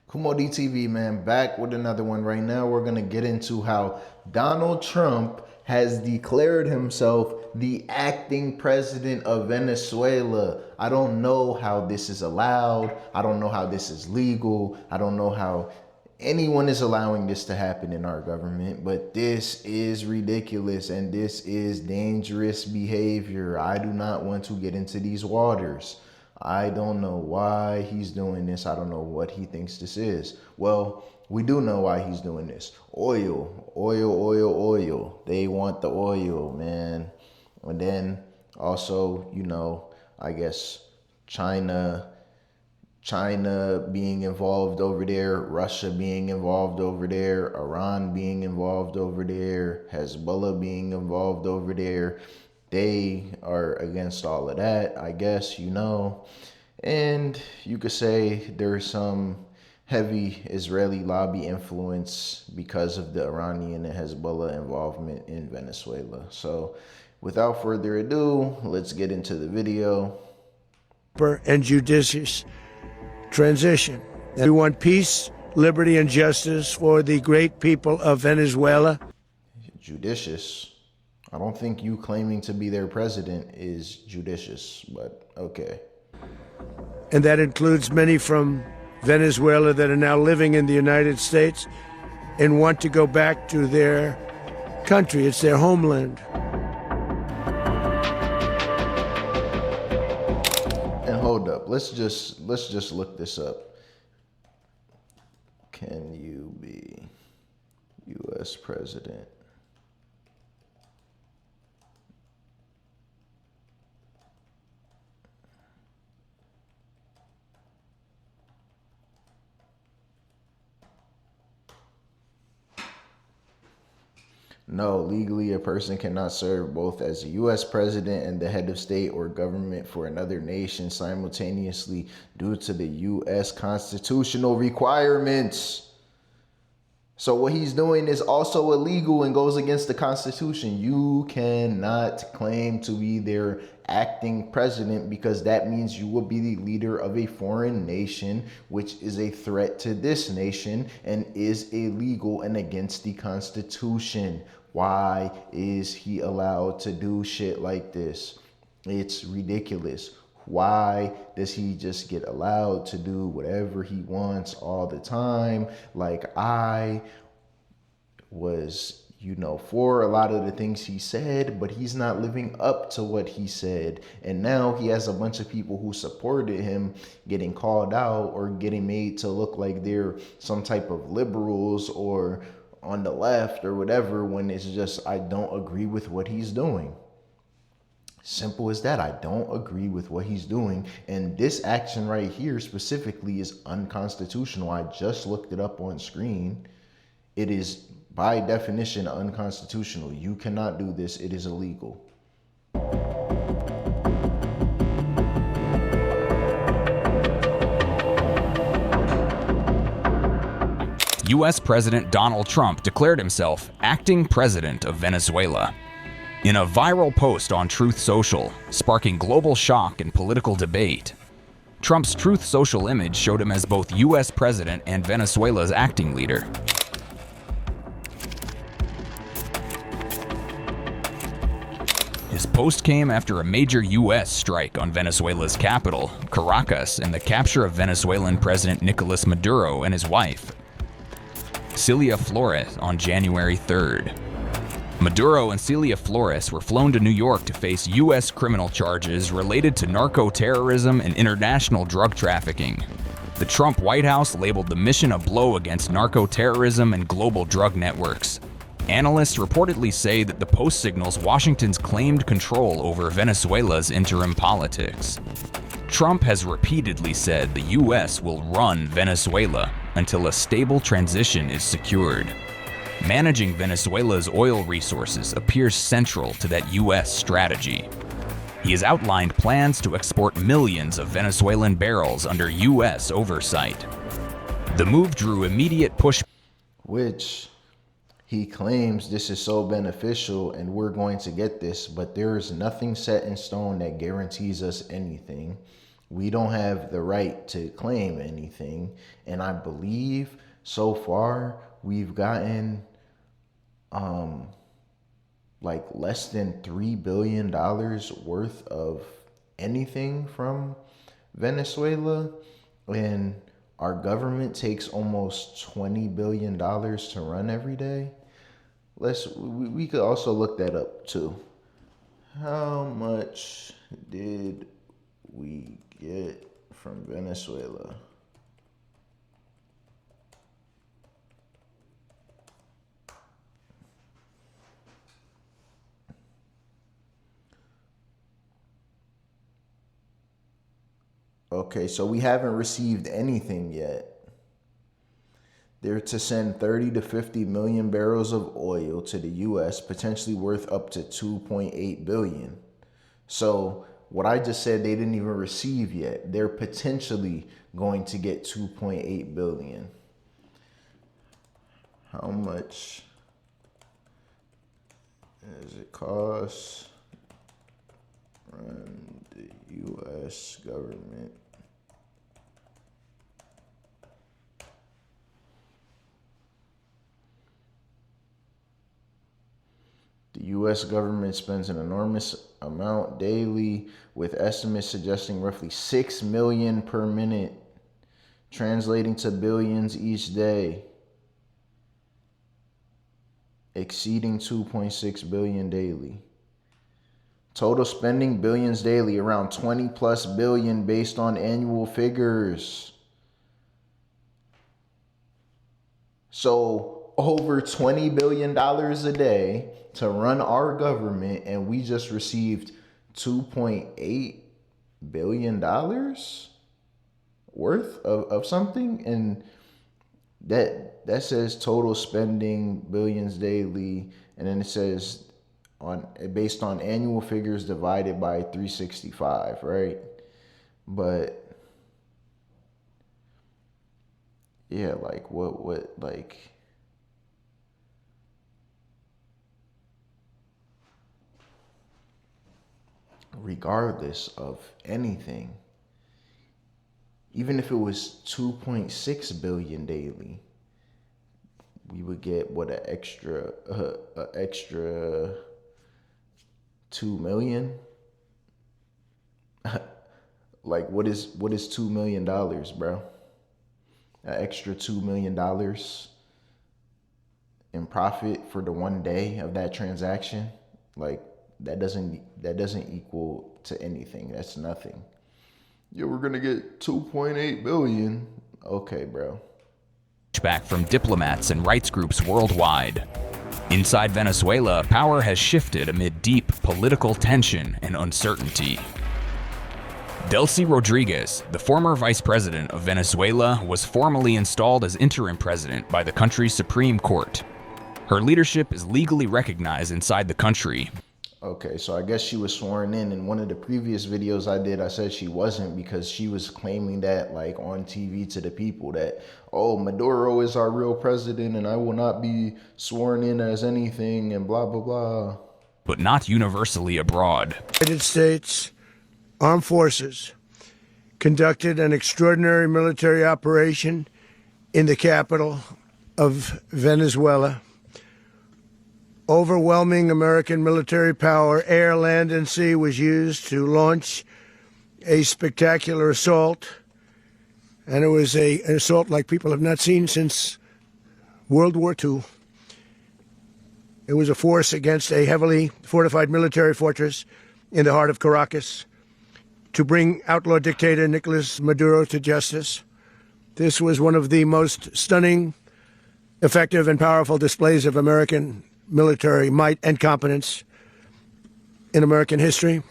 Kumodi TV, man, back with another one. Right now, we're going to get into how Donald Trump has declared himself the acting president of Venezuela. I don't know how this is allowed. I don't know how this is legal. I don't know how anyone is allowing this to happen in our government, but this is ridiculous and this is dangerous behavior. I do not want to get into these waters. I don't know why he's doing this. I don't know what he thinks this is. Well, we do know why he's doing this. Oil. They want the oil, man. And then also, I guess China being involved over there, Russia being involved over there, Iran being involved over there, Hezbollah being involved over there. They are against all of that, I guess, And you could say there's some heavy Israeli lobby influence because of the Iranian and Hezbollah involvement in Venezuela. So without further ado, let's get into the video. And judicious transition. We want peace, liberty, and justice for the great people of Venezuela. Judicious. I don't think you claiming to be their president is judicious, but okay. And that includes many from Venezuela that are now living in the United States and want to go back to their country. It's their homeland. And hold up, let's just look this up. Can you be U.S. president? No, legally, a person cannot serve both as a U.S. president and the head of state or government for another nation simultaneously due to the U.S. constitutional requirements. So what he's doing is also illegal and goes against the Constitution. You cannot claim to be their acting president because that means you will be the leader of a foreign nation, which is a threat to this nation and is illegal and against the Constitution. Why is he allowed to do shit like this? It's ridiculous. Why does he just get allowed to do whatever he wants all the time? Like, I was, for a lot of the things he said, but he's not living up to what he said. And now he has a bunch of people who supported him getting called out or getting made to look like they're some type of liberals or on the left or whatever, when it's just, I don't agree with what he's doing. Simple as that. I don't agree with what he's doing. And this action right here specifically is unconstitutional. I just looked it up on screen. It is by definition unconstitutional. You cannot do this. It is illegal. U.S. President Donald Trump declared himself acting president of Venezuela. In a viral post on Truth Social, sparking global shock and political debate, Trump's Truth Social image showed him as both U.S. president and Venezuela's acting leader. His post came after a major U.S. strike on Venezuela's capital, Caracas, and the capture of Venezuelan President Nicolas Maduro and his wife, Celia Flores, on January 3rd. Maduro and Celia Flores were flown to New York to face U.S. criminal charges related to narco-terrorism and international drug trafficking. The Trump White House labeled the mission a blow against narco-terrorism and global drug networks. Analysts reportedly say that the post signals Washington's claimed control over Venezuela's interim politics. Trump has repeatedly said the U.S. will run Venezuela until a stable transition is secured. Managing Venezuela's oil resources appears central to that U.S. strategy. He has outlined plans to export millions of Venezuelan barrels under U.S. oversight. The move drew immediate pushback, which he claims this is so beneficial and we're going to get this, but there is nothing set in stone that guarantees us anything. We don't have the right to claim anything. And I believe so far we've gotten like less than $3 billion worth of anything from Venezuela. And our government takes almost $20 billion to run every day. We could also look that up too. How much did we get from Venezuela? Okay, so we haven't received anything yet. They're to send 30 to 50 million barrels of oil to the US, potentially worth up to 2.8 billion. So what I just said they didn't even receive yet. They're potentially going to get 2.8 billion. How much does it cost run the US government? The U.S. government spends an enormous amount daily, with estimates suggesting roughly 6 million per minute, translating to billions each day, exceeding 2.6 billion daily. Total spending billions daily, around 20 plus billion based on annual figures. So over $20 billion a day to run our government, and we just received $2.8 billion worth of something. And that says total spending billions daily, and then it says based on annual figures divided by 365, right? But yeah, like what like regardless of anything, even if it was 2.6 billion daily, we would get what, an extra 2 million. Like what is $2 million, bro? An extra $2 million in profit for the one day of that transaction. Like that doesn't equal to anything. That's nothing. Yeah, we're gonna get 2.8 billion. Okay, bro. Back from diplomats and rights groups worldwide. Inside Venezuela, power has shifted amid deep political tension and uncertainty. Delcy Rodriguez, the former vice president of Venezuela, was formally installed as interim president by the country's Supreme Court. Her leadership is legally recognized inside the country. Okay, so I guess she was sworn in one of the previous videos I did. I said she wasn't, because she was claiming that, like, on TV to the people that, oh, Maduro is our real president and I will not be sworn in as anything and blah, blah, blah. But not universally abroad. United States Armed Forces conducted an extraordinary military operation in the capital of Venezuela. Overwhelming American military power, air, land, and sea, was used to launch a spectacular assault. And it was an assault like people have not seen since World War II. It was a force against a heavily fortified military fortress in the heart of Caracas to bring outlaw dictator Nicolas Maduro to justice. This was one of the most stunning, effective, and powerful displays of American military might and competence in American history.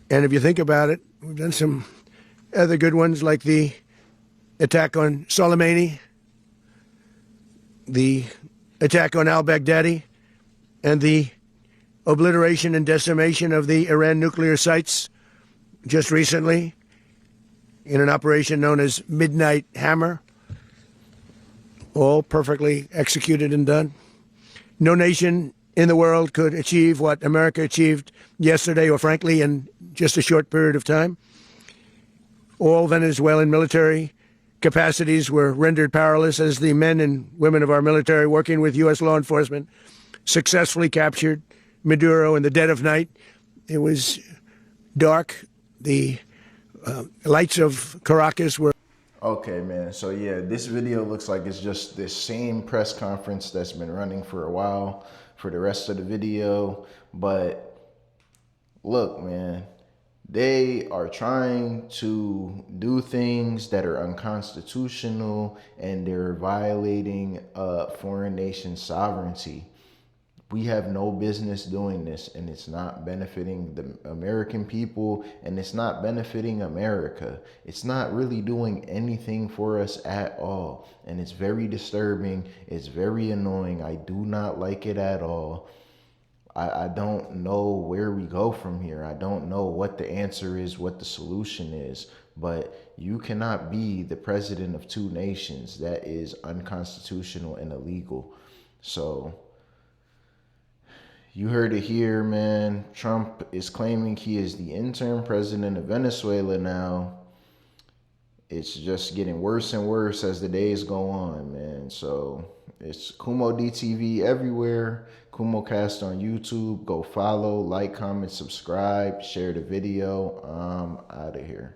And if you think about it, we've done some other good ones, like the attack on Soleimani, the attack on al-Baghdadi, and the obliteration and decimation of the Iran nuclear sites just recently in an operation known as Midnight Hammer. All perfectly executed and done. No nation in the world could achieve what America achieved yesterday, or frankly in just a short period of time. all Venezuelan military capacities were rendered powerless as the men and women of our military, working with U.S. law enforcement, successfully captured Maduro in the dead of night. It was dark. The lights of Caracas were. Okay, man. So yeah, this video looks like it's just this same press conference that's been running for a while for the rest of the video. But look, man, they are trying to do things that are unconstitutional, and they're violating a foreign nation's sovereignty. We have no business doing this, and it's not benefiting the American people, and it's not benefiting America. It's not really doing anything for us at all, and it's very disturbing. It's very annoying. I do not like it at all. I don't know where we go from here. I don't know what the answer is, what the solution is, but you cannot be the president of two nations. That is unconstitutional and illegal. So you heard it here, man. Trump is claiming he is the interim president of Venezuela now. It's just getting worse and worse as the days go on, man. So it's Kumo DTV everywhere. Kumo Cast on YouTube. Go follow, like, comment, subscribe, share the video. I'm out of here.